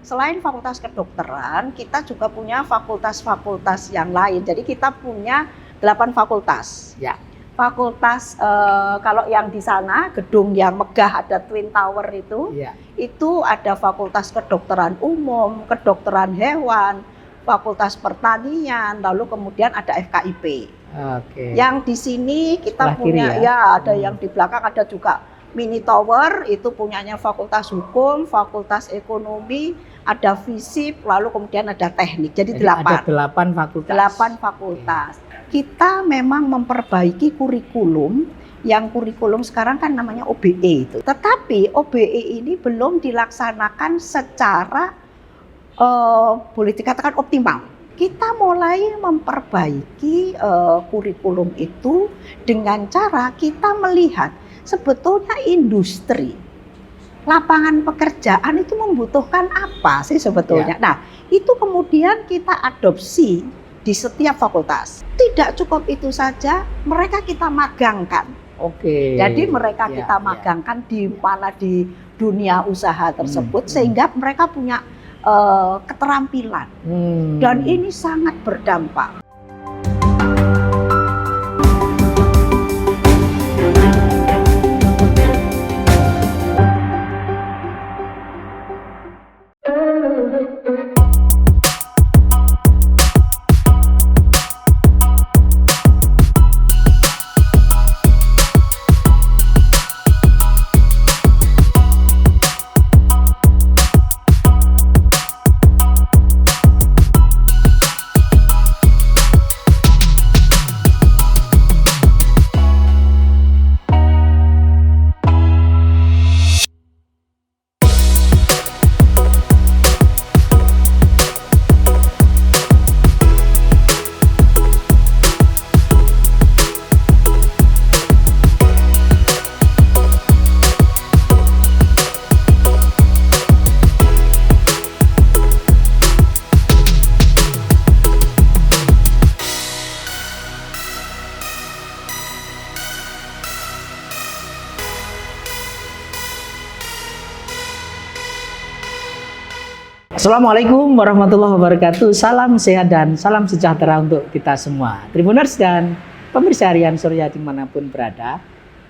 selain fakultas kedokteran, kita juga punya fakultas-fakultas yang lain. Jadi kita punya 8 fakultas. Ya. Fakultas kalau yang di sana gedung yang megah ada Twin Tower itu, Ya. itu ada fakultas kedokteran umum, kedokteran hewan, fakultas pertanian, lalu kemudian ada FKIP. Oke. Yang di sini kita Sebelah punya kiri ya? ada yang di belakang ada juga mini tower, itu punyanya fakultas hukum, fakultas ekonomi, ada FISIP, lalu kemudian ada teknik. Jadi 8. Ada 8 fakultas. 8 fakultas. Kita memang memperbaiki kurikulum, yang kurikulum sekarang kan namanya OBE itu. Tetapi OBE ini belum dilaksanakan secara boleh dikatakan optimal. Kita mulai memperbaiki kurikulum itu dengan cara kita melihat sebetulnya industri, lapangan pekerjaan itu membutuhkan apa sih sebetulnya. Nah, itu kemudian kita adopsi di setiap fakultas. Tidak cukup itu saja, mereka kita magangkan. Oke. Jadi mereka kita magangkan di mana di dunia usaha tersebut sehingga mereka punya keterampilan. Dan ini sangat berdampak. Assalamualaikum warahmatullahi wabarakatuh. Salam sehat dan salam sejahtera untuk kita semua. Tribuners dan pemirsa harian Surya dimanapun berada.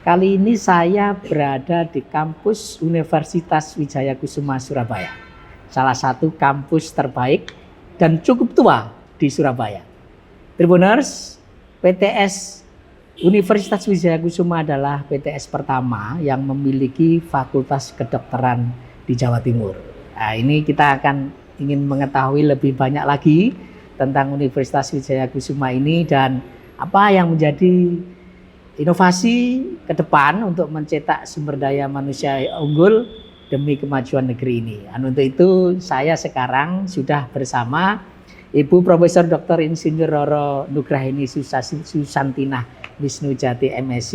Kali ini saya berada di kampus Universitas Wijaya Kusuma Surabaya. Salah satu kampus terbaik dan cukup tua di Surabaya. Tribuners, PTS Universitas Wijaya Kusuma adalah PTS pertama yang memiliki fakultas kedokteran di Jawa Timur. Nah, ini kita akan ingin mengetahui lebih banyak lagi tentang Universitas Wijaya Kusuma ini dan apa yang menjadi inovasi ke depan untuk mencetak sumber daya manusia unggul demi kemajuan negeri ini. Dan untuk itu saya sekarang sudah bersama Ibu Profesor Dr. Insinyur Roro Nugraheni Susantinah Wisnujati MSc,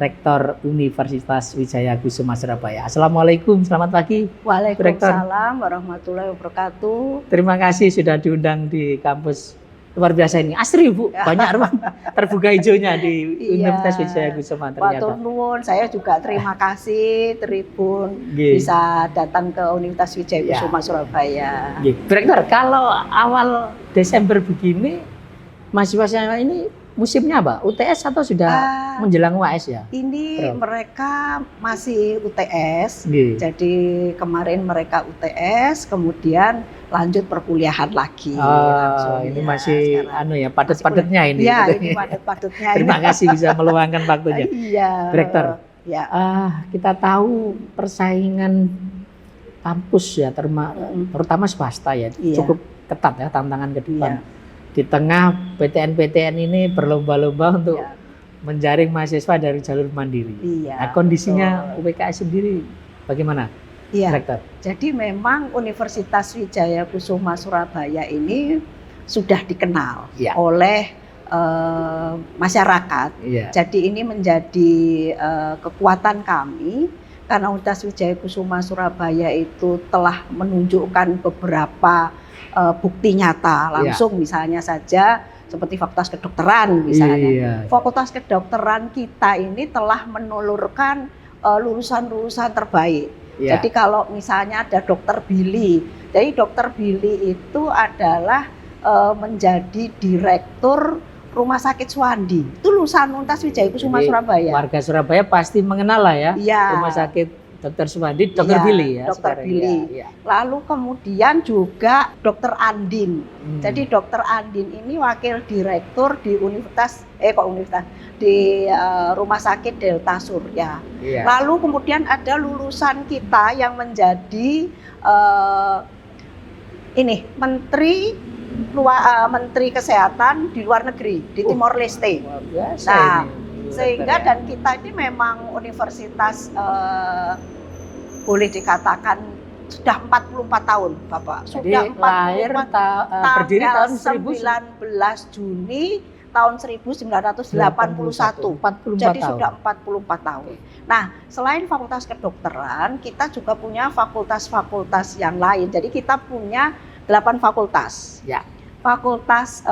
Rektor Universitas Wijaya Kusuma Surabaya. Assalamualaikum, selamat pagi. Waalaikumsalam warahmatullahi wabarakatuh. Terima kasih sudah diundang di kampus luar biasa ini. Asri Bu, banyak ruang terbuka hijaunya di Universitas Wijaya Kusuma ternyata. Matur nuwun, saya juga terima kasih Tribun bisa datang ke Universitas Wijaya Kusuma Surabaya. Rektor, kalau awal Desember begini mahasiswa ini musimnya apa? UTS atau sudah menjelang UAS ya? Ini mereka masih UTS, jadi kemarin mereka UTS, kemudian lanjut perkuliahan lagi. Langsung, ini ya, masih ya padat-padatnya ini. Ya, ini padat-padatnya. Terima kasih bisa meluangkan waktunya. Iya. Direktur, kita tahu persaingan kampus ya, terutama swasta ya, cukup ketat ya tantangan ke depan. Di tengah PTN-PTN ini berlomba-lomba untuk menjaring mahasiswa dari jalur mandiri. Nah, kondisinya UPKS sendiri bagaimana, Rektor? Jadi memang Universitas Wijaya Kusuma Surabaya ini sudah dikenal oleh masyarakat. Jadi ini menjadi kekuatan kami karena Universitas Wijaya Kusuma Surabaya itu telah menunjukkan beberapa bukti nyata langsung, misalnya saja seperti Fakultas Kedokteran misalnya. Fakultas Kedokteran kita ini telah menelurkan lulusan-lulusan terbaik. Ya. Jadi kalau misalnya ada Dokter Billy, jadi Dokter Billy itu adalah menjadi direktur Rumah Sakit Suwandi. Itu lulusan Universitas Wijaya Jadi, Surabaya. Warga Surabaya pasti mengenal lah ya. Iya. Rumah Sakit Dr. Suwandi, Dr. Iya, Billy ya. Dr. sekarang. Billy. Ya, ya. Lalu kemudian juga Dokter Andin. Hmm. Jadi Dokter Andin ini wakil direktur di di Rumah Sakit Delta Surya. Iya. Lalu kemudian ada lulusan kita yang menjadi Menteri Kesehatan di luar negeri di Timor Leste. Luar biasa Nah, ini, Bu sehingga Rektor, ya. dan kita ini memang universitas boleh dikatakan sudah 44 tahun, Bapak. Jadi Sudah lahir berdiri tahun 19 Juni tahun 1981. 44 Jadi tahun. sudah 44 tahun. Nah, selain fakultas kedokteran, kita juga punya fakultas-fakultas yang lain. Jadi kita punya 8 fakultas. Ya. Fakultas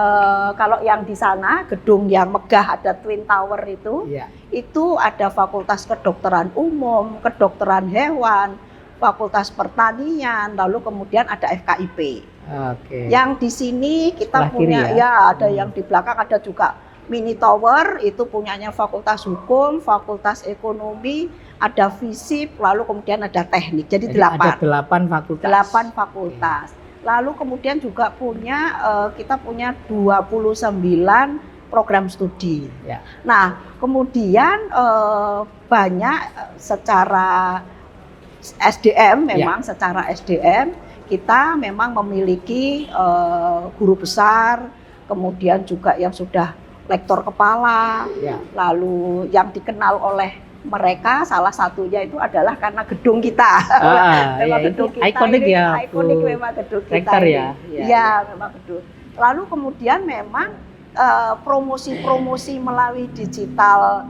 kalau yang di sana gedung yang megah ada Twin Tower Ya. itu ada fakultas kedokteran umum, kedokteran hewan, fakultas pertanian, lalu kemudian ada FKIP. Oke. Yang di sini kita Sebelah kiri punya ya? ada yang di belakang ada juga mini tower itu punyanya fakultas hukum, fakultas ekonomi, ada FISIP, lalu kemudian ada teknik. Jadi Ada 8 fakultas. 8 fakultas. Lalu kemudian juga kita punya 29 program studi. Ya. Nah, kemudian banyak secara SDM memang secara SDM kita memang memiliki guru besar, kemudian juga yang sudah lektor kepala, Ya. lalu yang dikenal oleh mereka salah satunya itu adalah karena gedung kita. Ya, gedung ini ikonik ini, ya, ikonik Bu memang gedung kita. Rektor ini. ya. Iya, memang gedung. Lalu kemudian memang promosi-promosi melalui digital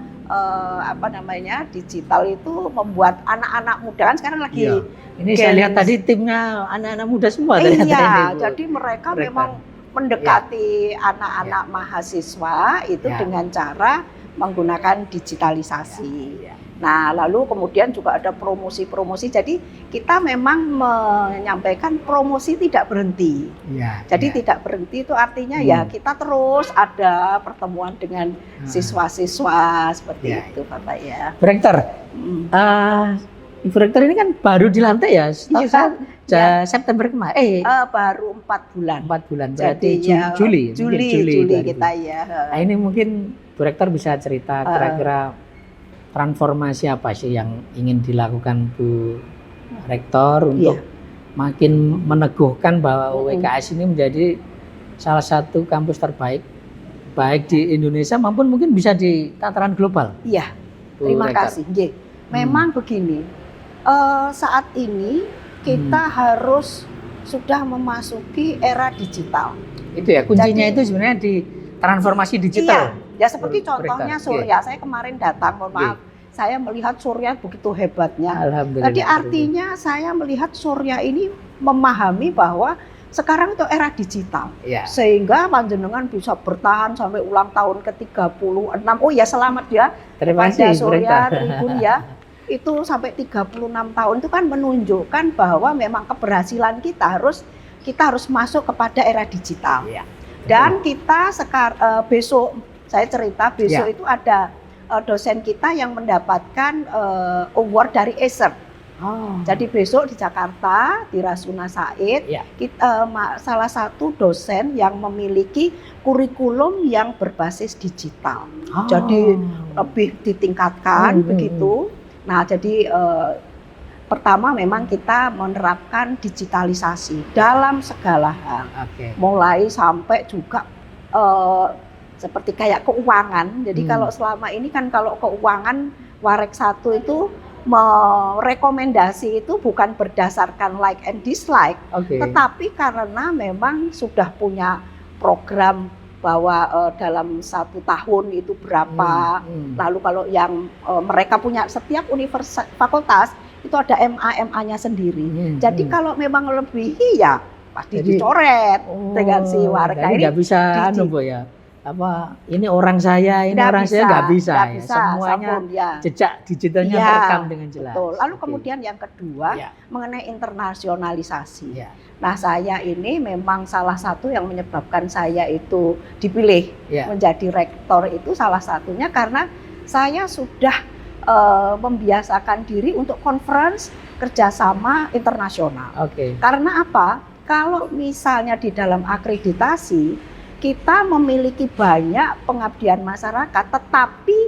digital itu membuat anak-anak muda kan sekarang lagi Iya. Ini saya lihat tadi timnya anak-anak muda semua ternyata ini, iya, Bu. jadi mereka Rektor. memang mendekati anak-anak mahasiswa itu Ya. dengan cara menggunakan digitalisasi. Ya. Nah, lalu kemudian juga ada promosi-promosi. Jadi kita memang menyampaikan promosi tidak berhenti. Ya. Jadi ya. tidak berhenti itu artinya ya kita terus ada pertemuan dengan siswa-siswa seperti Ya. itu, Bapak ya. Bu Rektor, Mm. Ibu Rektor ini kan baru dilantik ya, setahu Iya, saya September kemarin. Baru 4 bulan. 4 bulan, Jadi berarti ya, Juli Juli 2000. kita ya. Nah, ini mungkin Bu Rektor bisa cerita kira-kira transformasi apa sih yang ingin dilakukan Bu Rektor untuk makin meneguhkan bahwa UWKS ini menjadi salah satu kampus terbaik baik di Indonesia maupun mungkin bisa di tataran global. Iya, Bu terima Rektor. kasih. Nggih. Memang begini, saat ini kita harus sudah memasuki era digital. Itu ya kuncinya. Jadi- itu sebenarnya di transformasi digital. Iya, ya seperti Bu contohnya Rektor. Surya. Saya kemarin datang, mohon maaf, saya melihat Surya begitu hebatnya. Alhamdulillah. Jadi artinya saya melihat Surya ini memahami bahwa sekarang itu era digital. ya. Sehingga panjenengan bisa bertahan sampai ulang tahun ke-36. Oh ya, selamat ya. Terima kepada kasih Bu Surya Rektor. Tribun ya. Itu sampai 36 tahun itu kan menunjukkan bahwa memang keberhasilan kita harus masuk kepada era digital. Iya. Dan kita besok saya cerita besok Ya. itu ada dosen kita yang mendapatkan award dari Acer. Oh. Jadi besok di Jakarta di Rasuna Said Ya. salah satu dosen yang memiliki kurikulum yang berbasis digital. Oh. Jadi lebih ditingkatkan Hmm. begitu. Nah, jadi pertama memang kita menerapkan digitalisasi dalam segala hal, Oke. mulai sampai juga seperti kayak keuangan. Jadi kalau selama ini kan kalau keuangan Warek 1 itu merekomendasi itu bukan berdasarkan like and dislike, Oke. tetapi karena memang sudah punya program bahwa dalam 1 tahun itu berapa. Lalu kalau yang mereka punya setiap fakultas itu ada MA-MA-nya sendiri. Jadi kalau memang lebihi ya pasti Jadi- dicoret dengan si warga Jadi ini. nggak bisa Bu ya ini orang saya, ini Nggak orang saya nggak bisa, nggak ya. bisa, Semuanya Sabun, ya. jejak digitalnya Ya, terekam dengan jelas. Betul. Lalu Oke. kemudian yang kedua Ya. mengenai internasionalisasi. Ya. Nah, saya ini memang salah satu yang menyebabkan saya itu dipilih Ya. menjadi rektor itu salah satunya karena saya sudah membiasakan diri untuk conference kerjasama internasional. Oke. Karena apa? Kalau misalnya di dalam akreditasi kita memiliki banyak pengabdian masyarakat, tetapi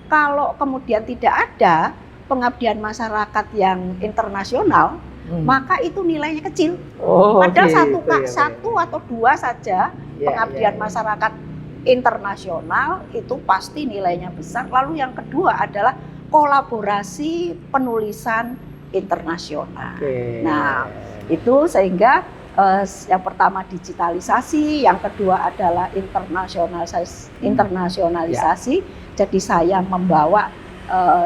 kalau kemudian tidak ada pengabdian masyarakat yang internasional, maka itu nilainya kecil. Oh, Padahal gitu, satu atau dua saja Ya, pengabdian ya. masyarakat internasional itu pasti nilainya besar. Lalu yang kedua adalah kolaborasi penulisan internasional. Oke. Nah, itu sehingga yang pertama digitalisasi, yang kedua adalah internasionalisasi. Jadi saya membawa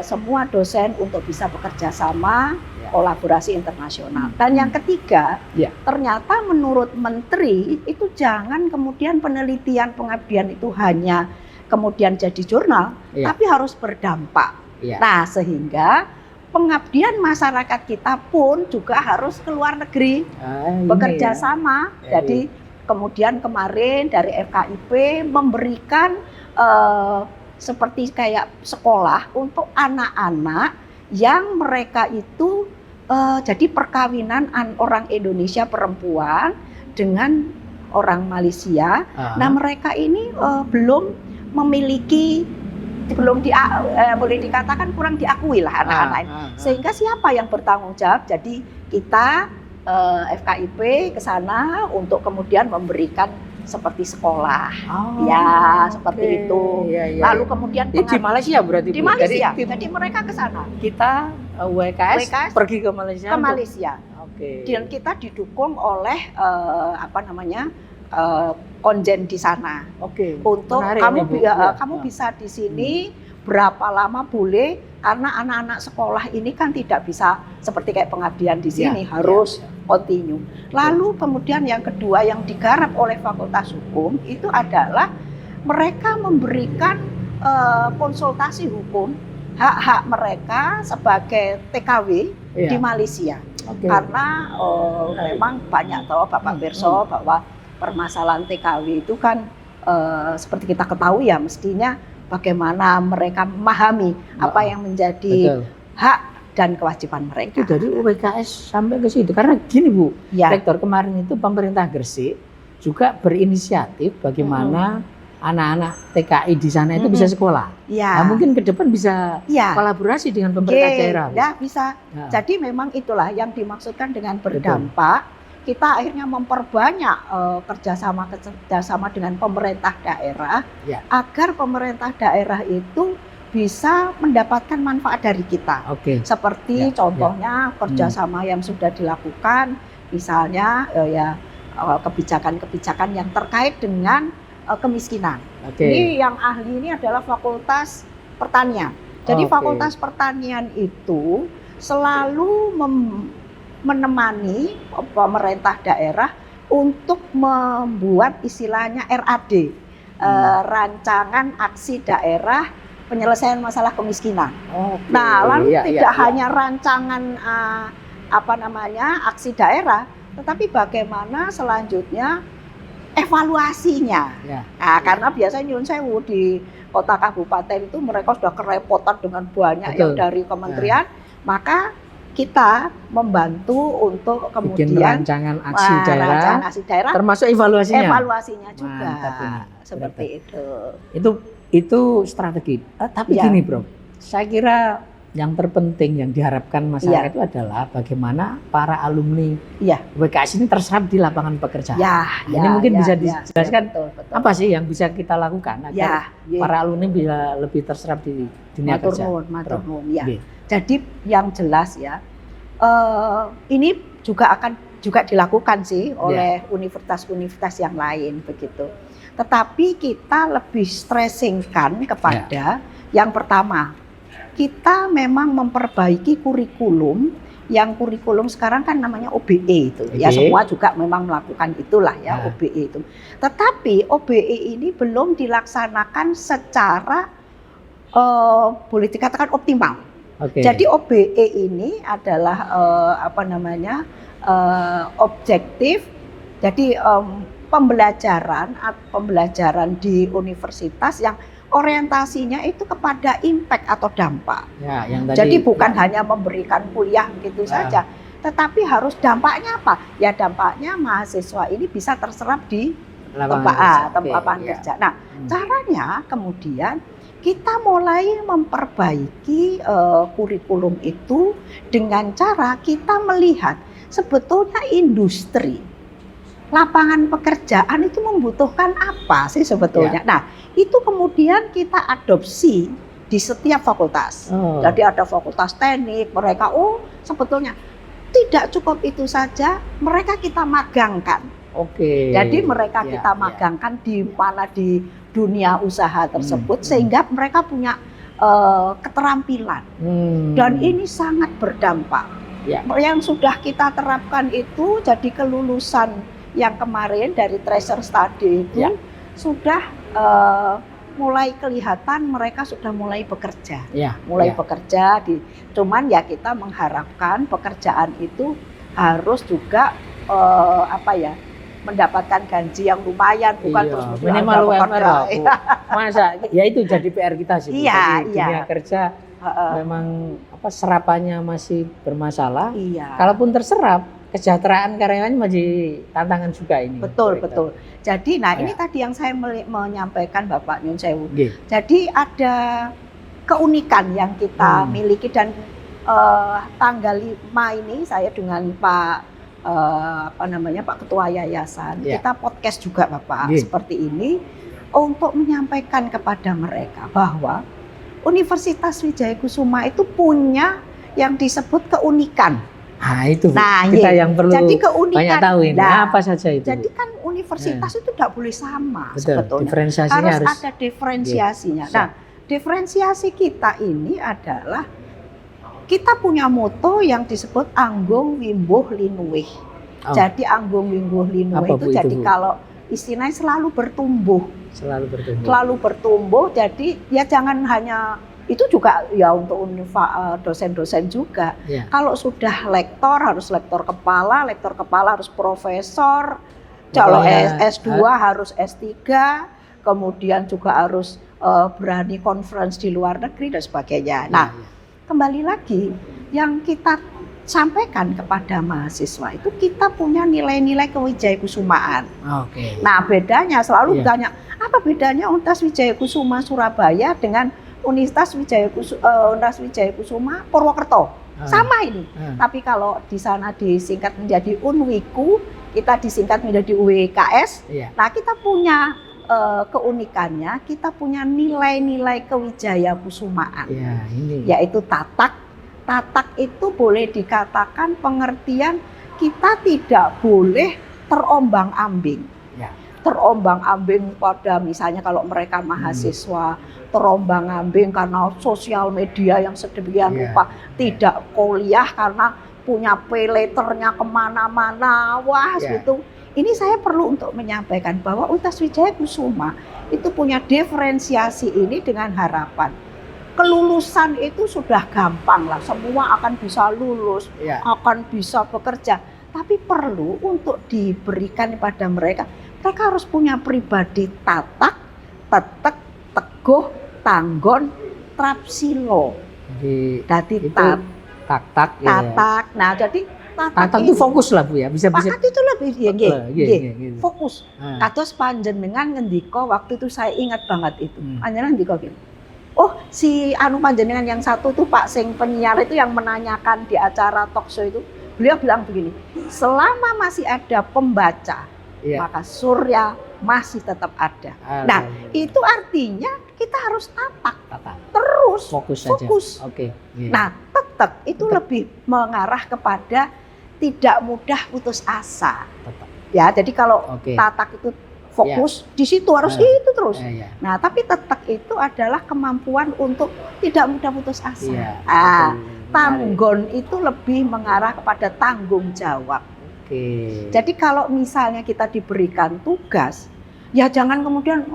semua dosen untuk bisa bekerja sama, kolaborasi internasional. Dan yang ketiga, ternyata menurut Menteri itu jangan kemudian penelitian pengabdian itu hanya kemudian jadi jurnal, tapi harus berdampak. Nah, sehingga pengabdian masyarakat kita pun juga harus ke luar negeri bekerja sama. Jadi kemudian kemarin dari FKIP memberikan seperti kayak sekolah untuk anak-anak yang mereka itu jadi perkawinan orang Indonesia perempuan dengan orang Malaysia. Nah, mereka ini boleh dikatakan kurang diakui lah anak-anak ini. Sehingga siapa yang bertanggung jawab? Jadi kita FKIP ke sana untuk kemudian memberikan seperti sekolah, seperti itu. Lalu kemudian di Malaysia berarti di Malaysia. Jadi mereka ke sana. Kita WKS pergi ke Malaysia. Ke Malaysia. Oke. Dan kita didukung oleh konjen di sana. Oke. Untuk menarik, kamu bisa di sini berapa lama boleh, karena anak-anak sekolah ini kan tidak bisa seperti kayak pengabdian di sini, harus continue. Lalu kemudian yang kedua yang digarap oleh Fakultas Hukum itu adalah mereka memberikan konsultasi hukum hak-hak mereka sebagai TKW di Malaysia. Karena memang banyak tahu Bapak Berso bahwa permasalahan TKW itu kan seperti kita ketahui ya, mestinya bagaimana mereka memahami apa yang menjadi hak dan kewajiban mereka. Itu dari WKS sampai ke situ. Karena gini Bu, Rektor, kemarin itu pemerintah Gresik juga berinisiatif bagaimana anak-anak TKI di sana itu bisa sekolah. Nah, mungkin ke depan bisa kolaborasi dengan pemerintah daerah. Ya, bisa. Jadi memang itulah yang dimaksudkan dengan berdampak. Kita akhirnya memperbanyak kerjasama dengan pemerintah daerah agar pemerintah daerah itu bisa mendapatkan manfaat dari kita. Seperti contohnya kerjasama yang sudah dilakukan, misalnya kebijakan-kebijakan yang terkait dengan kemiskinan. Ini yang ahli ini adalah Fakultas Pertanian. Jadi Fakultas Pertanian itu selalu menemani pemerintah daerah untuk membuat istilahnya RAD, rancangan aksi daerah penyelesaian masalah kemiskinan. Nah, lalu tidak hanya rancangan aksi daerah, tetapi bagaimana selanjutnya evaluasinya. Nah, karena biasanya nyun sewu di kota kabupaten itu mereka sudah kerepotan dengan banyak yang dari kementerian, maka kita membantu untuk kemudian bikin rancangan aksi daerah, termasuk evaluasinya juga. Seperti itu strategi. Tapi gini Bro, saya kira yang terpenting yang diharapkan masyarakat itu adalah bagaimana para alumni WKS ini terserap di lapangan pekerjaan. Ini mungkin bisa dijelaskan betul. Apa sih yang bisa kita lakukan agar para alumni bisa lebih terserap di dunia kerja. Jadi yang jelas ini akan dilakukan sih oleh universitas-universitas yang lain begitu. Tetapi kita lebih stressingkan kepada yang pertama, kita memang memperbaiki kurikulum yang kurikulum sekarang kan namanya OBE itu. Ya OBE. semua juga memang melakukan itulah ya Nah. OBE itu. Tetapi OBE ini belum dilaksanakan secara boleh dikatakan optimal. Oke. Jadi OBE ini adalah objektif. Jadi pembelajaran di universitas yang orientasinya itu kepada impact atau dampak. Ya, yang tadi. Jadi bukan hanya memberikan kuliah gitu saja, tetapi harus dampaknya apa? Ya dampaknya mahasiswa ini bisa terserap di tempat kerja. Nah, caranya kemudian kita mulai memperbaiki kurikulum itu dengan cara kita melihat sebetulnya industri lapangan pekerjaan itu membutuhkan apa sih sebetulnya. Nah, itu kemudian kita adopsi di setiap fakultas. Jadi ada fakultas teknik, mereka sebetulnya tidak cukup itu saja, mereka kita magangkan. Jadi mereka kita magangkan di mana di dunia usaha tersebut sehingga mereka punya keterampilan. Dan ini sangat berdampak. Yang sudah kita terapkan itu jadi kelulusan yang kemarin dari tracer study itu sudah mulai kelihatan mereka sudah mulai bekerja, bekerja cuman ya kita mengharapkan pekerjaan itu harus juga mendapatkan gaji yang lumayan, bukan terus minimal UMR lah. Masa ya itu jadi PR kita sih. Dunia kerja memang serapannya masih bermasalah. Kalaupun terserap, kesejahteraan karyawan masih tantangan juga ini. Betul. Jadi ini tadi yang saya menyampaikan Bapak Nyun Sewu. Jadi ada keunikan yang kita miliki dan tanggal 5 ini saya dengan Pak Ketua Yayasan, kita podcast juga Bapak seperti ini untuk menyampaikan kepada mereka bahwa Universitas Wijayakusuma itu punya yang disebut keunikan. Itu kita yang perlu jadi keunikan, banyak tahu ini. Apa saja itu? Jadi kan universitas itu tidak boleh sama. Betul, sebetulnya. Diferensiasinya harus ada diferensiasinya. Nah, diferensiasi kita ini adalah kita punya moto yang disebut Anggung Wimbuh Linuwih. Jadi Anggung Wimbuh Linuwih itu jadi kalau istilahnya selalu bertumbuh. Selalu bertumbuh. Jadi ya jangan hanya itu juga ya untuk dosen-dosen juga. Kalau sudah lektor harus lektor kepala harus profesor. Kalau S2 harus S3, kemudian juga harus berani conference di luar negeri dan sebagainya. Nah, kembali lagi yang kita sampaikan kepada mahasiswa itu kita punya nilai-nilai kewijayakusumaan. Nah, bedanya selalu ditanya, apa bedanya Universitas Wijayakusuma Surabaya dengan Universitas Wijayakusuma Purwokerto? Sama ini. Tapi kalau di sana disingkat menjadi Unwiku, kita disingkat menjadi UWKS. Nah, kita punya keunikannya, kita punya nilai-nilai kewijayakusumaan. Yaitu tatak. Tatak itu boleh dikatakan pengertian kita tidak boleh terombang-ambing. Terombang-ambing pada misalnya kalau mereka mahasiswa terombang-ambing karena sosial media yang sedemikian rupa, tidak kuliah karena punya pay letternya kemana-mana, gitu. Ini saya perlu untuk menyampaikan bahwa Universitas Wijayakusuma itu punya diferensiasi ini dengan harapan kelulusan itu sudah gampang lah, semua akan bisa lulus, akan bisa bekerja. Tapi perlu untuk diberikan kepada mereka harus punya pribadi tatak, tetek, teguh, tanggon, trapsilo. Jadi tatak. Nah, jadi tatak itu fokus lah Bu ya, bisa. Tatak itu lebih fokus. Kados panjenengan ngendika waktu itu saya ingat banget itu. Panjenengan ngendika gini. Si panjenengan yang satu tuh Pak Sing penyiar itu yang menanyakan di acara talk show itu, beliau bilang begini, selama masih ada pembaca, maka surya masih tetap ada. Nah, itu artinya kita harus tatak. Terus fokus. Nah, tetap itu lebih mengarah kepada tidak mudah putus asa. Ya, jadi kalau tatak itu fokus di situ harus itu terus. Nah, tapi tetek itu adalah kemampuan untuk tidak mudah putus asa. Tanggon itu lebih mengarah kepada tanggung jawab. Oke. Jadi kalau misalnya kita diberikan tugas, ya jangan kemudian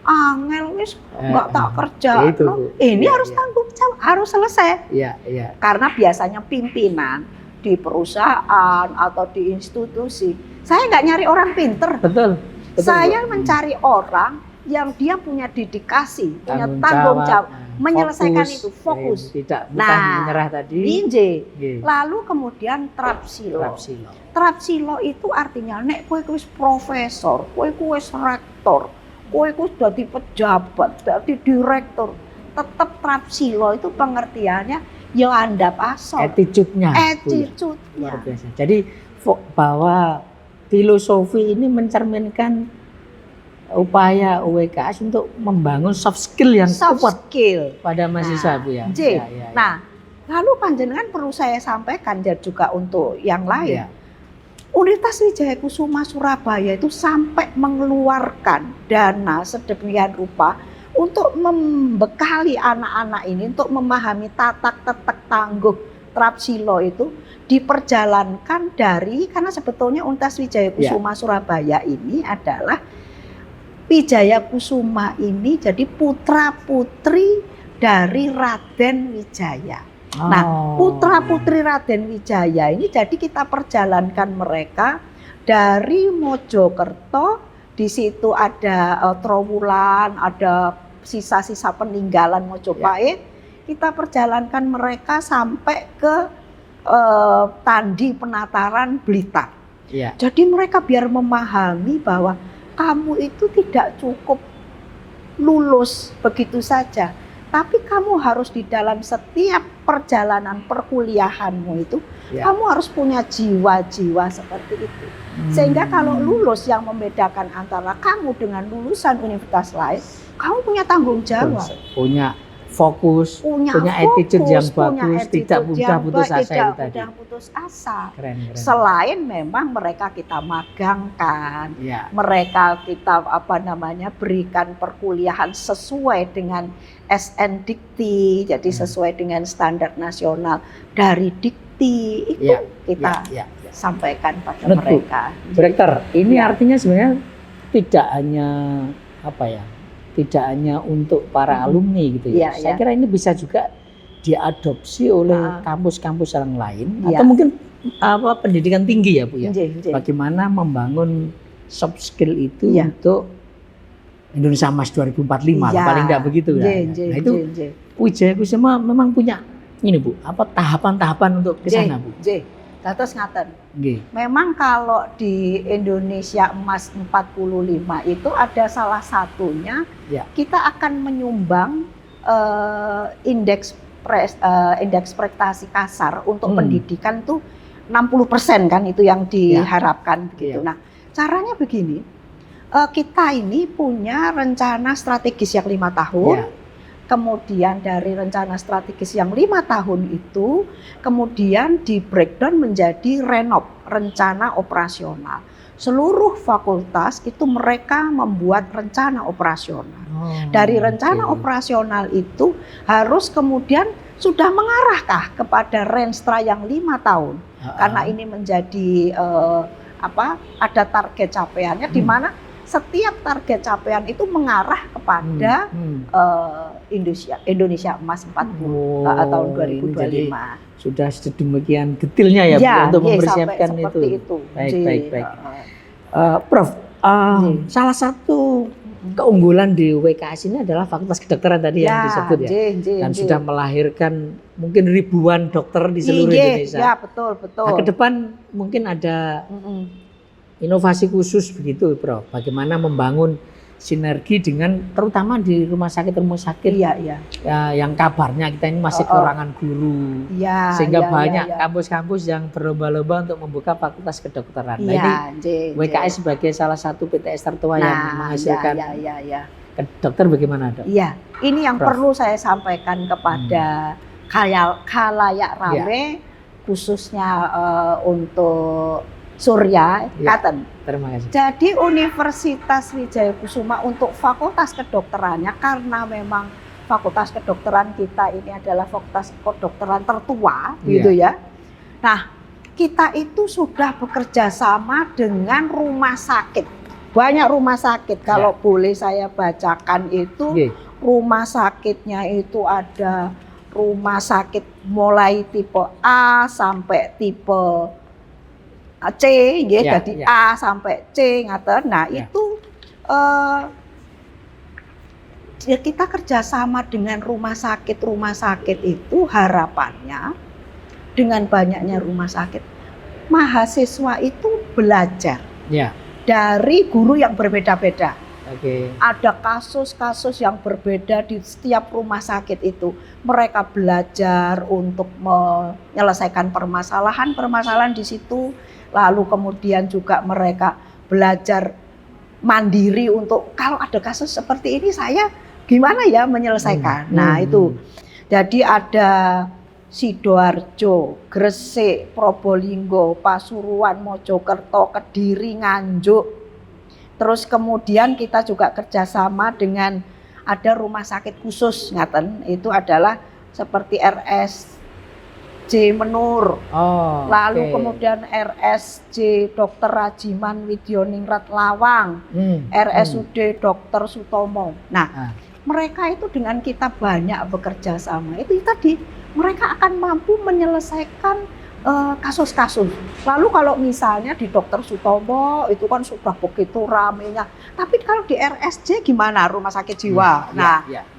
angel wis nggak tak kerja. Itu, Bu. Ini Iya, harus iya. tanggung jawab, harus selesai. Iya, iya. Karena biasanya pimpinan di perusahaan atau di institusi, saya nggak nyari orang pinter. Betul. Betul, Saya Bu. mencari orang yang dia punya dedikasi, punya Tanggung tanggung jawab, jawab, menyelesaikan fokus. itu, fokus. Tidak mudah Nah, menyerah tadi. Inje. Nggih. Lalu kemudian trapsilo. Trapsilo. Trapsilo itu artinya nek kowe wis profesor, kowe wis rektor, kowe wis dadi pejabat, dadi direktur, tetap trapsilo itu pengertiannya ya andap asor. Attitude-nya, Bu, ya. Attitude-nya. Luar biasa. Jadi bahwa filosofi ini mencerminkan upaya UWKS untuk membangun soft skill yang Soft kuat skill. pada mahasiswa, Bu ya. J. Ya, ya, ya. Nah, lalu panjenengan perlu saya sampaikan juga untuk yang lain. Ya. Universitas Wijaya Kusuma Surabaya itu sampai mengeluarkan dana sedemikian rupa untuk membekali anak-anak ini untuk memahami tatak tetek tangguh trapsilo itu diperjalankan dari, karena sebetulnya Universitas Wijaya Kusuma Surabaya ini adalah Wijaya Kusuma ini jadi putra putri dari Raden Wijaya. Nah, putra-putri Raden Wijaya ini jadi kita perjalankan mereka dari Mojokerto, di situ ada Trowulan, ada sisa-sisa peninggalan Mojopahit. Kita perjalankan mereka sampai ke Tandi Penataran Blitar. Ya. Jadi mereka biar memahami bahwa kamu itu tidak cukup lulus begitu saja. Tapi kamu harus di dalam setiap perjalanan perkuliahanmu itu, kamu harus punya jiwa-jiwa seperti itu. Sehingga kalau lulus, yang membedakan antara kamu dengan lulusan universitas lain, kamu punya tanggung jawab. Punya fokus, punya attitude yang bagus, tidak mudah putus asa itu tadi. Tidak putus asa. Keren. Selain memang mereka kita magangkan, mereka kita berikan perkuliahan sesuai dengan SN Dikti, jadi sesuai dengan standar nasional dari Dikti itu kita sampaikan pada mereka. Direktur, ini artinya sebenarnya tidak hanya untuk para alumni gitu ya. Saya kira ini bisa juga diadopsi oleh kampus-kampus yang lain atau mungkin pendidikan tinggi ya, Bu ya. Bagaimana membangun soft skill itu untuk Indonesia Emas 2045, paling enggak begitu ya. Nah itu Wijaya Kusuma memang punya ini, Bu, tahapan-tahapan untuk ke sana, Bu. Dados ngaten. Memang kalau di Indonesia Emas 45 itu ada salah satunya kita akan menyumbang indeks prestasi kasar untuk pendidikan tuh 60% kan, itu yang diharapkan begitu. Nah, caranya begini. Kita ini punya rencana strategis yang 5 tahun. Kemudian dari rencana strategis yang 5 tahun itu kemudian di breakdown menjadi renop, rencana operasional. Seluruh fakultas itu mereka membuat rencana operasional. Dari rencana operasional itu harus kemudian sudah mengarahkah kepada renstra yang 5 tahun. Karena ini menjadi ada target capaiannya di mana setiap target capaian itu mengarah kepada Indonesia Emas 40 tahun 2025. Sudah sedemikian detailnya ya, Bu, untuk mempersiapkan itu. Baik. Prof, salah satu keunggulan di WKS ini adalah Fakultas Kedokteran tadi yang disebut ya. Dan sudah melahirkan mungkin ribuan dokter di seluruh Indonesia. Ya, betul. Nah, ke depan mungkin ada inovasi khusus begitu, Prof. Bagaimana membangun sinergi dengan terutama di rumah sakit yang kabarnya kita ini masih kekurangan guru, sehingga banyak kampus-kampus yang berlomba-lomba untuk membuka fakultas kedokteran. Nah, ini WKS sebagai salah satu PTS tertua yang menghasilkan dokter, bagaimana, Dok? Iya, ini yang perlu saya sampaikan kepada khalayak rame, khususnya untuk Surya Katen. Terima kasih. Jadi Universitas Wijaya Kusuma untuk fakultas kedokterannya, karena memang fakultas kedokteran kita ini adalah fakultas kedokteran tertua, gitu ya. Nah, kita itu sudah bekerja sama dengan rumah sakit. Banyak rumah sakit, kalau boleh saya bacakan itu, rumah sakitnya itu ada rumah sakit mulai tipe A sampai tipe C, jadi A sampai C, ngaten. Nah, itu kita kerjasama dengan rumah sakit itu harapannya dengan banyaknya rumah sakit, mahasiswa itu belajar dari guru yang berbeda-beda. Ada kasus-kasus yang berbeda di setiap rumah sakit itu. Mereka belajar untuk menyelesaikan permasalahan di situ. Lalu kemudian juga mereka belajar mandiri untuk kalau ada kasus seperti ini saya gimana ya menyelesaikan. Nah itu, jadi ada Sidoarjo, Gresik, Probolinggo, Pasuruan, Mojokerto, Kediri, Nganjuk. Terus kemudian kita juga kerjasama dengan ada rumah sakit khusus, ngaten, itu adalah seperti RSJ Menur, lalu kemudian RSJ Dr. Rajiman Widyoningrat Lawang, RSUD Dr. Sutomo. Nah, mereka itu dengan kita banyak bekerja sama, itu tadi mereka akan mampu menyelesaikan kasus-kasus. Lalu kalau misalnya di Dr. Sutomo itu kan sudah begitu ramenya, tapi kalau di RSJ gimana, rumah sakit jiwa?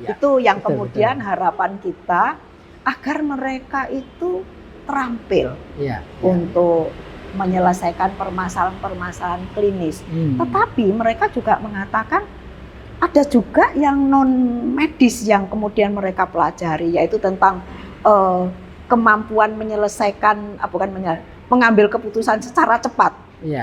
Itu yang kemudian harapan kita agar mereka itu terampil untuk menyelesaikan permasalahan-permasalahan klinis. Tetapi mereka juga mengatakan ada juga yang non medis yang kemudian mereka pelajari, yaitu tentang kemampuan menyelesaikan, mengambil keputusan secara cepat.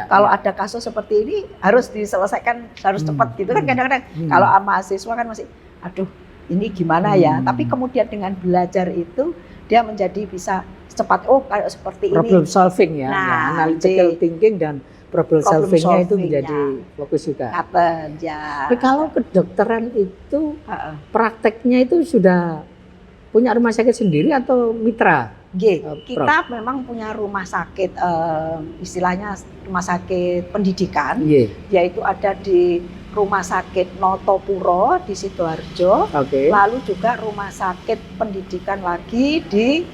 Kalau ada kasus seperti ini harus diselesaikan, harus cepat gitu kan. Kadang-kadang kalau mahasiswa kan masih, aduh ini gimana ya. Tapi kemudian dengan belajar itu dia menjadi bisa cepat. Oh kayak seperti problem ini. Solving ya, analytical thinking dan problem solvingnya itu menjadi fokus juga. Tapi kalau kedokteran itu prakteknya itu sudah punya rumah sakit sendiri atau mitra? Kita memang punya rumah sakit, istilahnya rumah sakit pendidikan, yaitu ada di Rumah Sakit Notopuro di Sidoarjo, lalu juga rumah sakit pendidikan lagi di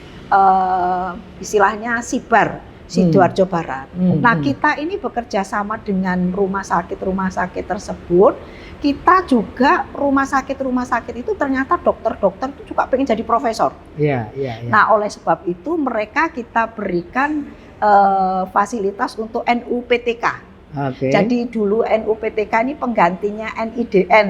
istilahnya Sibar, Sidoarjo Barat. Nah, kita ini bekerja sama dengan rumah sakit tersebut. Kita juga rumah sakit itu ternyata dokter-dokter itu juga pengen jadi profesor. Nah, oleh sebab itu mereka kita berikan fasilitas untuk NUPTK. Jadi dulu NUPTK ini penggantinya NIDN.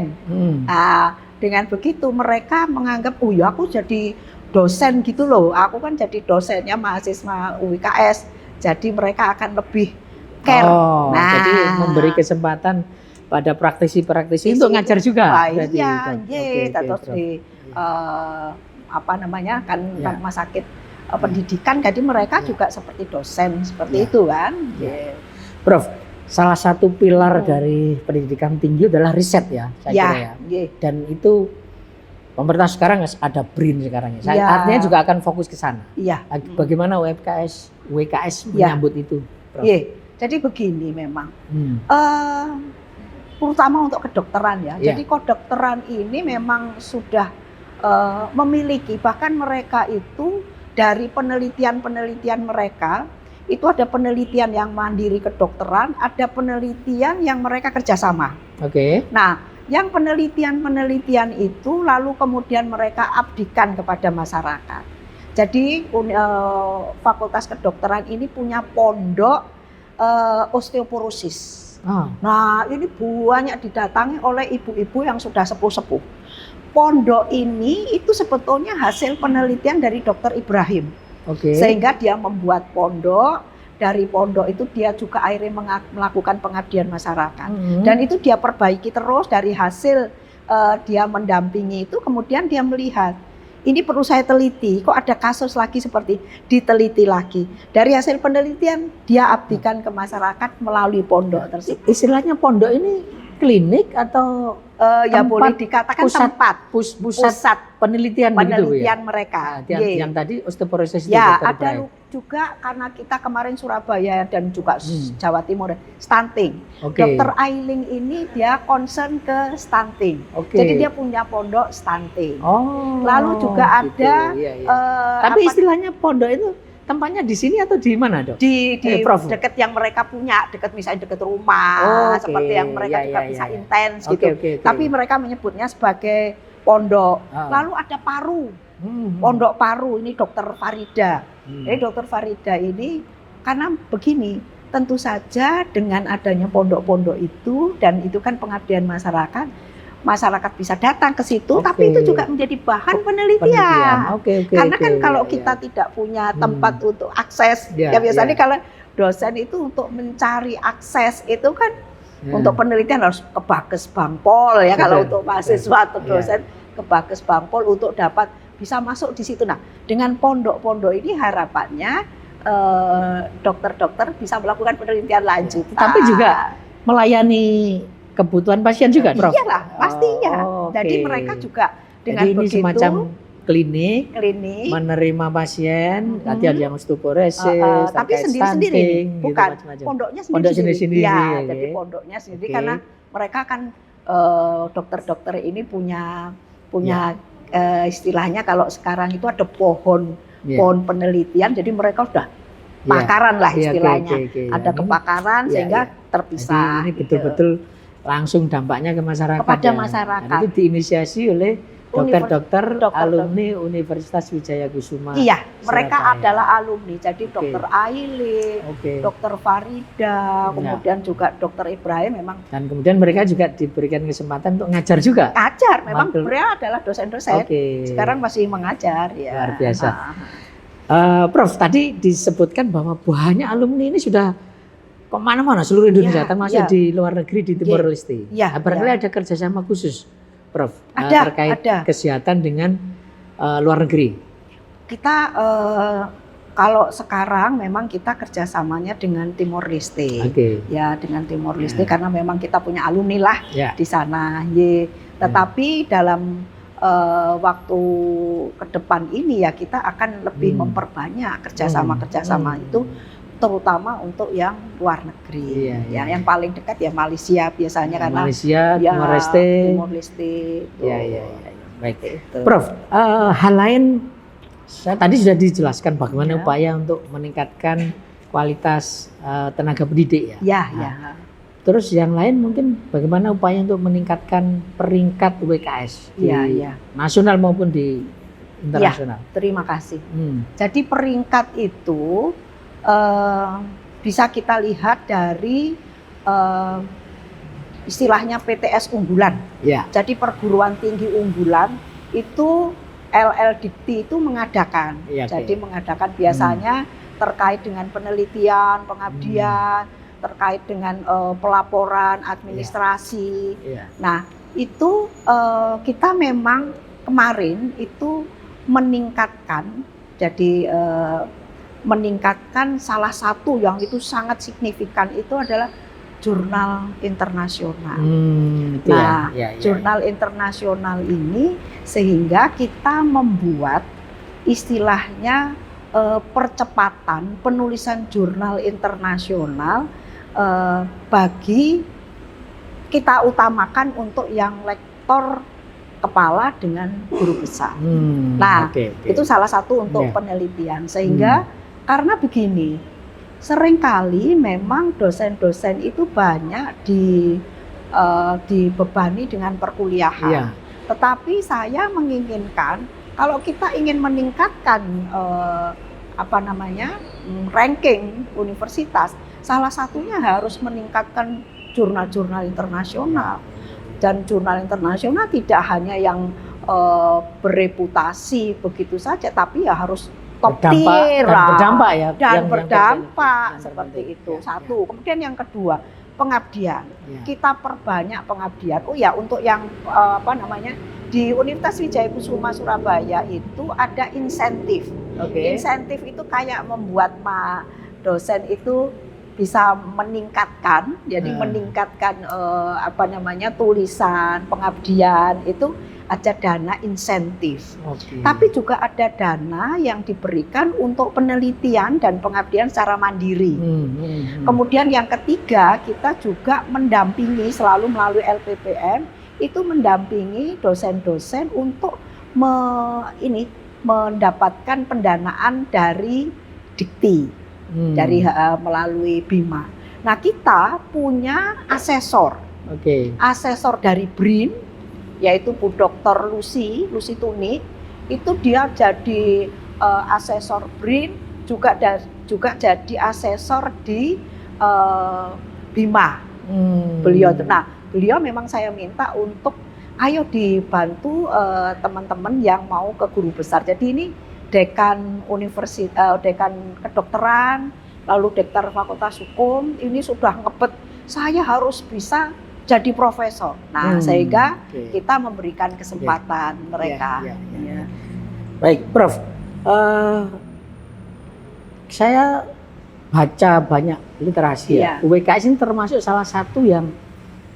Nah, dengan begitu mereka menganggap, oh ya aku jadi dosen gitu loh. Aku kan jadi dosennya mahasiswa UIKS. Jadi mereka akan lebih care. Jadi memberi kesempatan pada praktisi-praktisi untuk ngajar juga. Terus di rumah sakit pendidikan, jadi mereka juga seperti dosen seperti itu kan. Prof, salah satu pilar dari pendidikan tinggi adalah riset ya, saya kira ya. Dan itu pemerintah sekarang ada BRIN sekarang ya. Artinya juga akan fokus ke sana. Bagaimana WKS menyambut itu, Prof? Jadi begini memang. Terutama untuk kedokteran ya. Jadi kedokteran ini memang sudah memiliki, bahkan mereka itu dari penelitian mereka itu ada penelitian yang mandiri kedokteran, ada penelitian yang mereka kerjasama. Nah, yang penelitian itu lalu kemudian mereka abdikan kepada masyarakat. Jadi Fakultas Kedokteran ini punya pondok osteoporosis. Nah, ini banyak didatangi oleh ibu-ibu yang sudah sepuh-sepuh. Pondok ini itu sebetulnya hasil penelitian dari Dr. Ibrahim. Sehingga dia membuat pondok, dari pondok itu dia juga akhirnya melakukan pengabdian masyarakat. Dan itu dia perbaiki terus dari hasil dia mendampingi itu, kemudian dia melihat, ini perlu saya teliti, kok ada kasus lagi seperti diteliti lagi. Dari hasil penelitian dia abdikan ke masyarakat melalui pondok tersebut. Istilahnya pondok ini klinik atau ya Tempat boleh dikatakan pusat- tempat pusat penelitian begitu Bu, ya. penelitian mereka. Nah, Ye. yang tadi osteoporosis itu Ya, Dr. ada Ibrahim. juga karena kita kemarin Surabaya dan juga Jawa Timur stunting. Oke. Dokter Ailing ini dia concern ke stunting. Oke. Jadi dia punya pondok stunting. Oh. Lalu juga gitu. ada, Iya, iya. apa, Tapi istilahnya pondok itu tempatnya di sini atau di mana, Dok? di Prof. deket yang mereka punya, misalnya deket rumah, Oke, seperti yang mereka ya, juga ya, bisa ya. intens Oke, gitu. oke, oke. Tapi mereka menyebutnya sebagai pondok. Ah. Lalu ada paru, Hmm. pondok paru ini Dokter Farida. Hmm. Jadi Dokter Farida ini karena begini, tentu saja dengan adanya pondok-pondok itu dan itu kan pengabdian masyarakat bisa datang ke situ, Oke. tapi itu juga menjadi bahan penelitian. Oke, oke. Karena kan oke. kalau Iya, kita iya. tidak punya tempat untuk akses, Ya, ya biasanya ya. kalau dosen itu untuk mencari akses itu kan Ya. untuk penelitian harus ke Bakes Bangpol ya, kalau Betul, untuk betul. mahasiswa atau Ya. dosen ke Bakes Bangpol untuk dapat bisa masuk di situ. Nah, dengan pondok-pondok ini harapannya dokter-dokter bisa melakukan penelitian lanjut. Tapi juga melayani kebutuhan pasien juga, Prof. Iyalah, pastinya. Oh, oke. Jadi mereka juga dengan Jadi ini begitu semacam klinik klinik menerima pasien, nanti ada yang osteoporosis, tapi terkait sendiri-sendiri, stunting, gitu, bukan macam-macam. pondoknya Pondok sendiri-sendiri. sendiri-sendiri, Ya, oke. jadi pondoknya sendiri Oke. karena mereka kan dokter-dokter ini punya istilahnya kalau sekarang itu ada pohon Iya. pohon penelitian, jadi mereka sudah Iya. pakaran lah Iya, oke, istilahnya. oke, oke. Ada Ini- kepakaran Iya, sehingga iya. terpisah. Jadi ini gitu. betul-betul langsung dampaknya ke masyarakat. Kepada ya. masyarakat. Dan itu diinisiasi oleh dokter-dokter Dokter- alumni Universitas Wijaya Kusuma. Iya, mereka Surabaya. adalah alumni. Jadi Oke. Dokter Ailing, Oke. Dokter Farida, kemudian juga Dokter Ibrahim memang Dan kemudian mereka juga diberikan kesempatan untuk ngajar juga. ngajar. Memang Mantul. beliau adalah dosen-dosen. Oke. Sekarang masih mengajar ya. Luar biasa. Ah. Prof, tadi disebutkan bahwa banyak alumni ini sudah kemana-mana seluruh Indonesia, Ya, termasuk ya. di luar negeri di Timor Leste. Ya, Barangkali ya. ada kerjasama khusus, Prof, Ada, terkait ada. kesehatan dengan luar negeri. Kita kalau sekarang memang kita kerjasamanya dengan Timor Leste. Oke. Ya, dengan Timor Leste Ya. karena memang kita punya alumni lah Ya. di sana. Tetapi dalam waktu ke depan ini ya kita akan lebih memperbanyak kerjasama itu, terutama untuk yang luar negeri. Iya, Ya, iya. yang paling dekat ya Malaysia biasanya karena Malaysia, ya, Timor Leste. Timor Leste. Itu. Ya, ya, ya. Baik. Itu. Prof, hal lain saya tadi sudah dijelaskan bagaimana Ya. upaya untuk meningkatkan kualitas tenaga pendidik ya. Ya, Nah, ya. Terus yang lain mungkin bagaimana upaya untuk meningkatkan peringkat WKS di Iya, iya. nasional maupun di internasional. Terima kasih. Hmm. Jadi peringkat itu bisa kita lihat dari istilahnya PTS unggulan. Ya. Jadi perguruan tinggi unggulan itu LLDikti itu mengadakan. Iya, oke. Jadi mengadakan biasanya terkait dengan penelitian, pengabdian, terkait dengan pelaporan, administrasi. Iya. Nah, itu kita memang kemarin itu meningkatkan, jadi meningkatkan salah satu yang itu sangat signifikan itu adalah jurnal internasional. Itu Nah, ya. jurnal internasional ini sehingga kita membuat istilahnya percepatan penulisan jurnal internasional bagi kita utamakan untuk yang lektor kepala dengan guru besar. Nah, oke. itu salah satu untuk Ya. penelitian sehingga karena begini, seringkali memang dosen-dosen itu banyak dibebani dengan perkuliahan. Iya. Tetapi saya menginginkan kalau kita ingin meningkatkan ranking universitas, salah satunya harus meningkatkan jurnal-jurnal internasional. Dan jurnal internasional tidak hanya yang bereputasi begitu saja, tapi ya harus top tier lah. Berdampak ya. Dan yang berdampak yang seperti penting. itu. Ya, Satu. Kemudian yang kedua, pengabdian. ya. Kita perbanyak pengabdian. Oh ya, untuk yang di Universitas Wijaya Kusuma Surabaya itu ada insentif. Oke. Insentif itu kayak membuat dosen itu bisa meningkatkan, jadi meningkatkan tulisan, pengabdian itu ada dana insentif. Tapi juga ada dana yang diberikan untuk penelitian dan pengabdian secara mandiri. Kemudian yang ketiga, kita juga mendampingi selalu melalui LPPM, itu mendampingi dosen-dosen untuk mendapatkan pendanaan dari Dikti. Melalui Bima. Nah, kita punya asesor. Asesor dari BRIN, yaitu Bu Dr. Lucy Tuni, itu dia jadi asesor BRIN, juga jadi asesor di Bima. Beliau memang saya minta untuk ayo dibantu teman-teman yang mau ke guru besar. Jadi ini dekan dekan kedokteran, lalu dektar fakultas hukum, ini sudah ngebet, saya harus bisa jadi profesor. Nah, sehingga kita memberikan kesempatan mereka. Baik, Prof. Saya baca banyak literasi ya. UWKS ini termasuk salah satu yang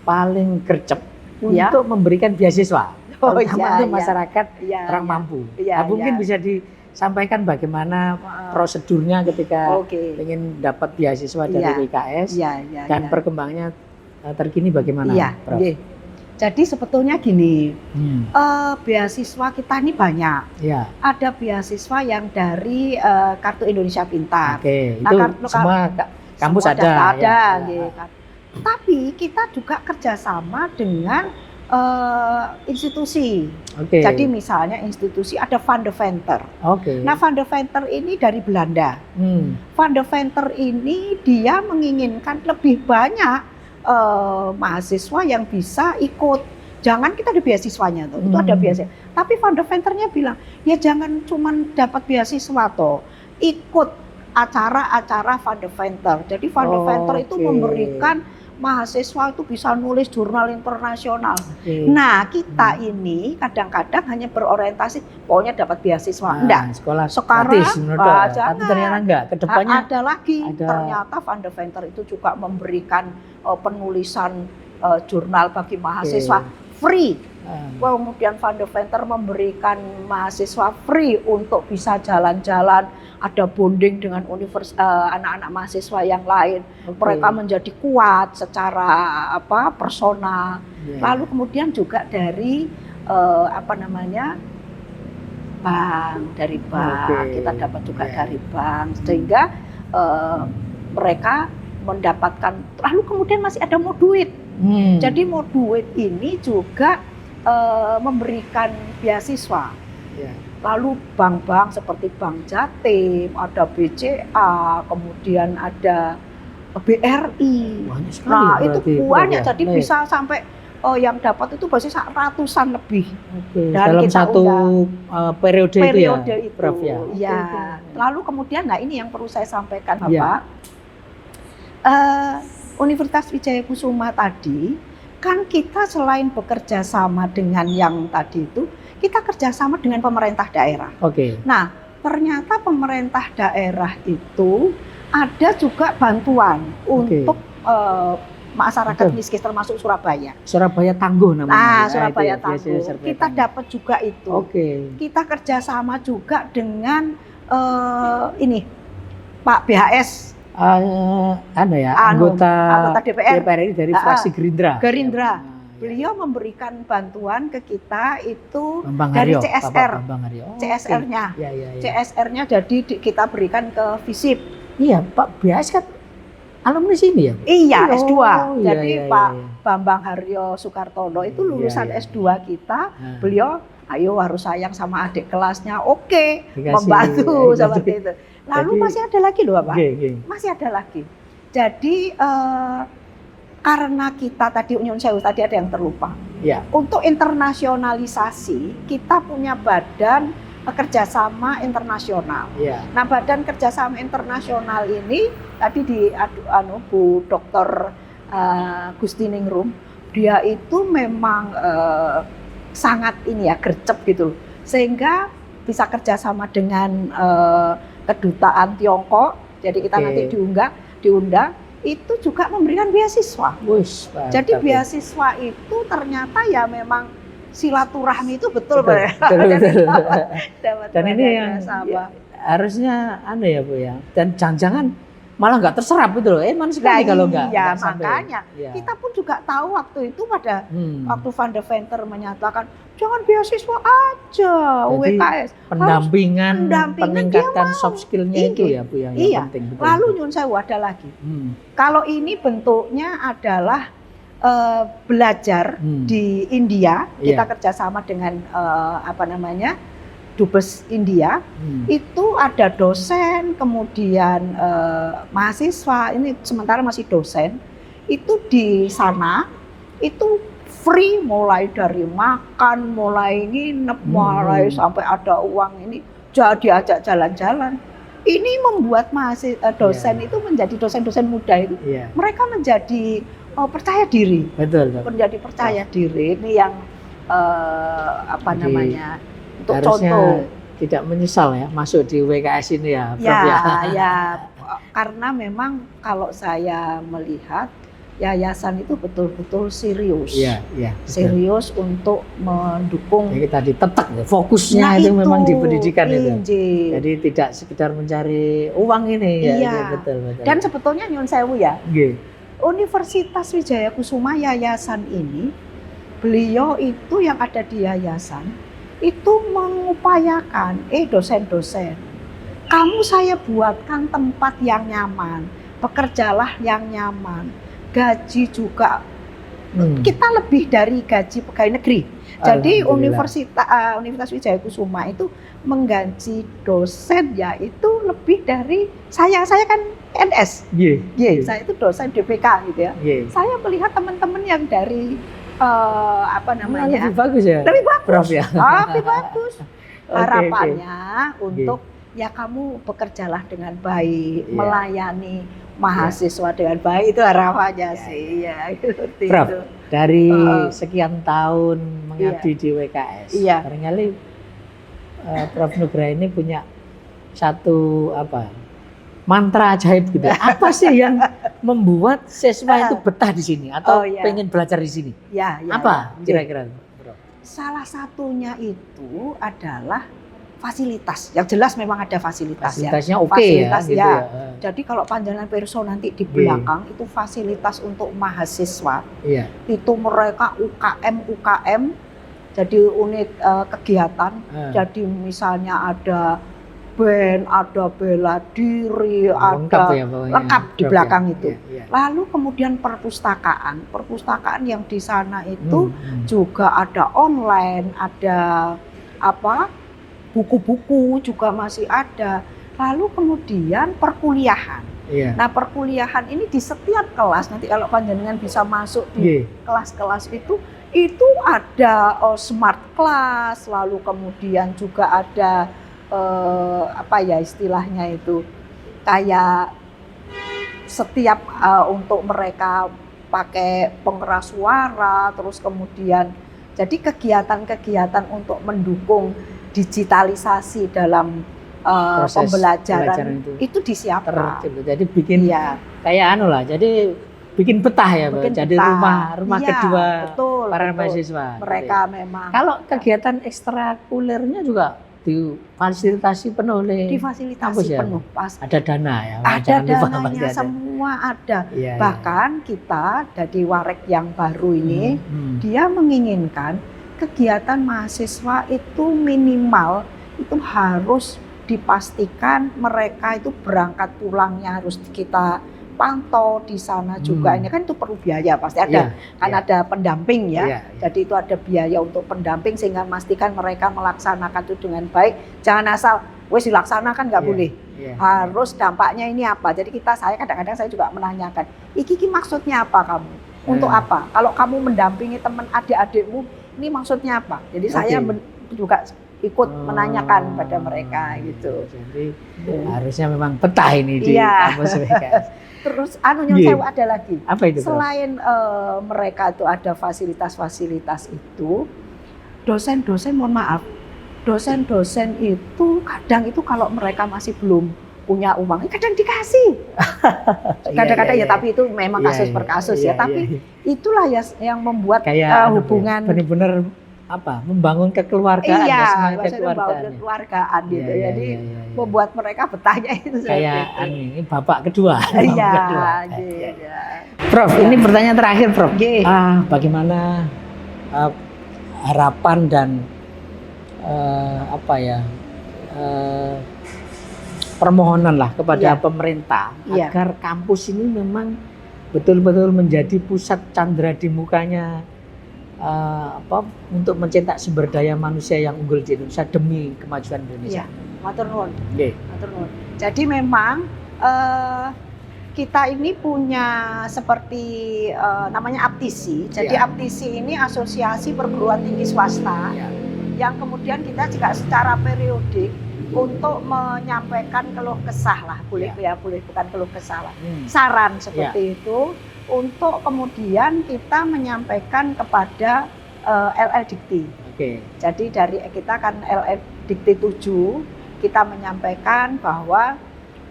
paling gercep untuk memberikan beasiswa. Terutama untuk masyarakat orang mampu. Mungkin bisa disampaikan bagaimana prosedurnya ketika ingin dapat beasiswa dari UWKS dan perkembangannya terkini bagaimana, Prof? Jadi sebetulnya gini, beasiswa kita ini banyak. Ada beasiswa yang dari Kartu Indonesia Pintar. Itu semua kampus ada. Tapi kita juga kerjasama dengan institusi. Jadi misalnya institusi ada Van de Venter. Nah, Van de Venter ini dari Belanda. Van de Venter ini dia menginginkan lebih banyak mahasiswa yang bisa ikut. Jangan kita ada beasiswanya tuh, itu ada beasiswa. Tapi Van de Venternya bilang, ya jangan cuma dapat beasiswa toh, ikut acara-acara Van de Venter. Jadi Van de Venter itu memberikan mahasiswa itu bisa nulis jurnal internasional. Nah, kita ini kadang-kadang hanya berorientasi pokoknya dapat beasiswa. Enggak. Sekarang tapi ternyata enggak. Kedepannya ada lagi. Ternyata Van de Venter itu juga memberikan penulisan jurnal bagi mahasiswa free. Kemudian Van de Venter memberikan mahasiswa free untuk bisa jalan-jalan, ada bonding dengan anak-anak mahasiswa yang lain. Mereka menjadi kuat secara personal. Lalu kemudian juga dari bank, kita dapat juga dari bank, sehingga mereka mendapatkan. Lalu kemudian masih ada Moduit. Jadi Moduit ini juga memberikan beasiswa. Lalu bank-bank seperti Bank Jatim, ada BCA, kemudian ada BRI. Nah, itu banyak. Jadi bisa sampai yang dapat itu pasti ratusan lebih. Dalam satu periode itu ya, Prof ya. Lalu kemudian, nah ini yang perlu saya sampaikan, Bapak. Universitas Wijaya Kusuma tadi, kan kita selain bekerja sama dengan yang tadi itu, kita kerjasama dengan pemerintah daerah. Nah, ternyata pemerintah daerah itu ada juga bantuan untuk masyarakat miskin termasuk Surabaya. Surabaya Tangguh namanya. Surabaya Tangguh. Kita dapat juga itu. Kita kerjasama juga dengan Pak BHS. Anggota DPR ini dari fraksi Gerindra. Beliau memberikan bantuan ke kita itu dari CSR. CSR-nya. CSR-nya jadi kita berikan ke FISIP. Iya, Pak BHS kan alumni sini ya? Iya, S2. Jadi Pak Bambang Haryo Soekartono itu lulusan S2 kita. Beliau harus sayang sama adik kelasnya. Membantu seperti itu. Lalu masih ada lagi loh, Pak. Masih ada lagi. Jadi karena kita tadi Union Sewu tadi ada yang terlupa. Untuk internasionalisasi kita punya badan kerjasama internasional. Nah, badan kerjasama internasional ini tadi di Bu Dr. Gustiningrum, dia itu memang sangat gercep gitu, sehingga bisa kerjasama dengan kedutaan Tiongkok. Jadi kita nanti diundang itu juga memberikan beasiswa. Wis, Jadi mantap, ya. beasiswa itu ternyata ya memang silaturahmi itu betul, Betul, Mbak. betul, betul. Dapat Dan ini banyak yang nasabah. harusnya ya Bu ya. Dan jangan-jangan malah nggak terserap itu loh. Mana sekali Nah, kalau nggak iya, sampai. makanya Iya. kita pun juga tahu waktu itu pada Hmm. waktu Van de Venter menyatakan jangan beasiswa aja Jadi, UWKS. pendampingan, pendampingan, peningkatan dia mau. soft skill-nya itu Iya. ya Bu yang Iya. penting. Betul, Lalu betul. nyun sewu ada lagi. Hmm. Kalau ini bentuknya adalah belajar di India, kita Iya. kerjasama dengan Dubes India. Hmm. Itu ada dosen, kemudian mahasiswa, ini sementara masih dosen, itu di sana, itu free mulai dari makan, mulai nginep, mulai sampai ada uang ini, jadi ajak jalan-jalan. Ini membuat dosen itu menjadi dosen-dosen muda itu, mereka menjadi percaya diri, betul. menjadi percaya diri. Ini yang untuk harusnya contoh. Tidak menyesal ya masuk di WKS ini ya, Prof Ya, karena memang kalau saya melihat yayasan itu betul-betul serius, Iya, serius untuk mendukung. Jadi tadi tetek ya, fokusnya itu memang di pendidikan itu. Jadi tidak sekedar mencari uang ini ya. Iya. Betul. Dan sebetulnya nyun sewu ya, Nggih. Universitas Wijaya Kusuma yayasan ini, beliau itu yang ada di yayasan itu mengupayakan, dosen-dosen, kamu saya buatkan tempat yang nyaman, bekerjalah yang nyaman, gaji juga kita lebih dari gaji pegawai negeri. Jadi Universitas Wijaya Kusuma itu menggaji dosen ya itu lebih dari saya kan NS, saya itu dosen DPK gitu ya. Saya melihat teman-teman yang dari lebih bagus ya, lebih bagus, Prof ya. Lebih bagus. Harapannya untuk ya kamu bekerjalah dengan baik, melayani mahasiswa dengan baik, itu harapannya sih ya. Prof, dari sekian tahun mengabdi di WKS, barangkali Prof Nugraha ini punya satu mantra ajaib gitu. Apa sih yang membuat siswa itu betah di sini atau pengen belajar di sini? Apa kira-kira? Salah satunya itu adalah fasilitas. Yang jelas memang ada fasilitasnya oke ya. Gitu ya. Jadi kalau panjangan perso nanti di belakang itu fasilitas untuk mahasiswa. Itu mereka UKM, jadi unit kegiatan. Jadi misalnya ada band, ada bela diri, ada lengkap di belakang itu. Lalu kemudian perpustakaan yang di sana itu juga ada online, ada buku-buku juga masih ada. Lalu kemudian perkuliahan. Nah perkuliahan ini di setiap kelas, nanti kalau panjenengan bisa masuk di kelas-kelas itu ada smart class, lalu kemudian juga ada istilahnya itu kayak setiap untuk mereka pakai pengeras suara, terus kemudian jadi kegiatan-kegiatan untuk mendukung digitalisasi dalam pembelajaran itu disiapkan. Jadi bikin kayak jadi bikin betah ya, jadi rumah kedua para mahasiswa. Mereka memang. Kalau kegiatan ekstrakurikulernya juga difasilitasi penuh difasilitasi penuh pas ada dana ya, ada dananya semua ada. Bahkan kita dari Warek yang baru ini dia menginginkan kegiatan mahasiswa itu minimal itu harus dipastikan mereka itu berangkat pulangnya harus kita pantau di sana juga. Ini kan itu perlu biaya pasti ada, ada pendamping ya. Jadi itu ada biaya untuk pendamping sehingga memastikan mereka melaksanakan itu dengan baik. Jangan asal wes dilaksanakan nggak boleh. Harus dampaknya ini apa. Jadi saya kadang-kadang saya juga menanyakan, iki maksudnya apa kamu? Untuk apa? Kalau kamu mendampingi teman adik-adikmu, ini maksudnya apa? Jadi saya juga ikut menanyakan pada mereka gitu. Jadi harusnya memang betah ini di kampus WKS. Terus nyun sewu ada lagi. Apa itu? Selain mereka itu ada fasilitas-fasilitas itu, dosen-dosen mohon maaf, dosen-dosen itu kadang itu kalau mereka masih belum punya uang, kadang dikasih. Kadang-kadang Iya, ya, tapi itu memang iya, kasus iya, per kasus iya, ya. Tapi iya. itulah ya yang membuat Kayak hubungan. benar-benar apa? Membangun kekeluargaan Iya, ya, semangat maksudnya membangun kekeluargaan. Ya. kekeluargaan gitu. Iya, Jadi iya, iya, iya. membuat mereka betahnya itu Kayak seperti itu. ini bapak kedua. Iya, Bapak kedua. gitu. Prof, ini pertanyaan terakhir, Prof. Nggih. Bagaimana harapan dan apa ya? Permohonan lah kepada Iya. pemerintah Iya. agar kampus ini memang betul-betul menjadi pusat candra di mukanya untuk mencetak sumber daya manusia yang unggul di Indonesia demi kemajuan Indonesia. Iya, matur nuwun. Nggih. Matur nuwun. Jadi memang kita ini punya seperti namanya APTISI. Jadi Iya. APTISI ini Asosiasi Perguruan Tinggi Swasta Iya. yang kemudian kita juga secara periodik untuk menyampaikan keluh kesah lah, boleh ya, boleh bukan keluh kesah lah, saran seperti itu untuk kemudian kita menyampaikan kepada LL Dikti. Oke. Jadi dari kita kan LL Dikti 7 kita menyampaikan bahwa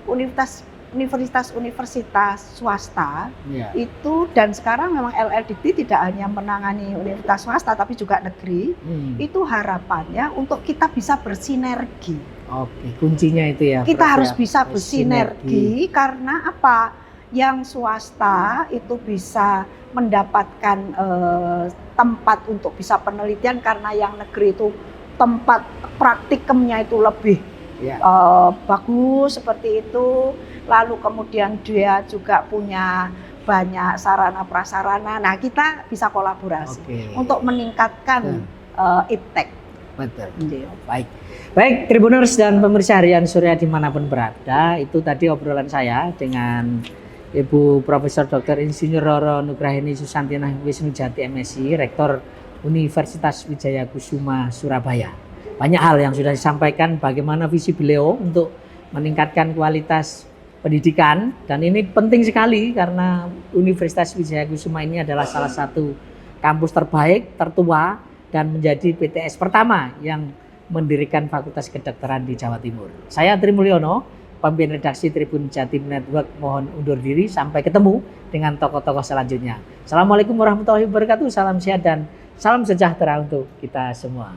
universitas swasta Iya. itu, dan sekarang memang LL Dikti tidak hanya menangani universitas swasta tapi juga negeri, itu harapannya untuk kita bisa bersinergi. Oke, kuncinya itu ya. Kita Prof, harus ya. bisa bersinergi karena apa? Yang swasta itu bisa mendapatkan tempat untuk bisa penelitian karena yang negeri itu tempat praktikumnya itu lebih Ya. bagus seperti itu. Lalu kemudian dia juga punya banyak sarana prasarana. Nah, kita bisa kolaborasi untuk meningkatkan iptek. Betul. Baik, Tribuners dan pemirsa harian Surya dimanapun berada, itu tadi obrolan saya dengan Ibu Profesor Dr. Insinyur Roro Nugraheni Susantina Wisnujati MSI, Rektor Universitas Wijaya Kusuma Surabaya. Banyak hal yang sudah disampaikan bagaimana visi beliau untuk meningkatkan kualitas pendidikan, dan ini penting sekali karena Universitas Wijaya Kusuma ini adalah salah satu kampus terbaik, tertua, dan menjadi PTS pertama yang mendirikan Fakultas Kedokteran di Jawa Timur. Saya Tri Mulyono, pemimpin redaksi Tribun Jatim Network, mohon undur diri sampai ketemu dengan tokoh-tokoh selanjutnya. Assalamualaikum warahmatullahi wabarakatuh, salam sehat dan salam sejahtera untuk kita semua.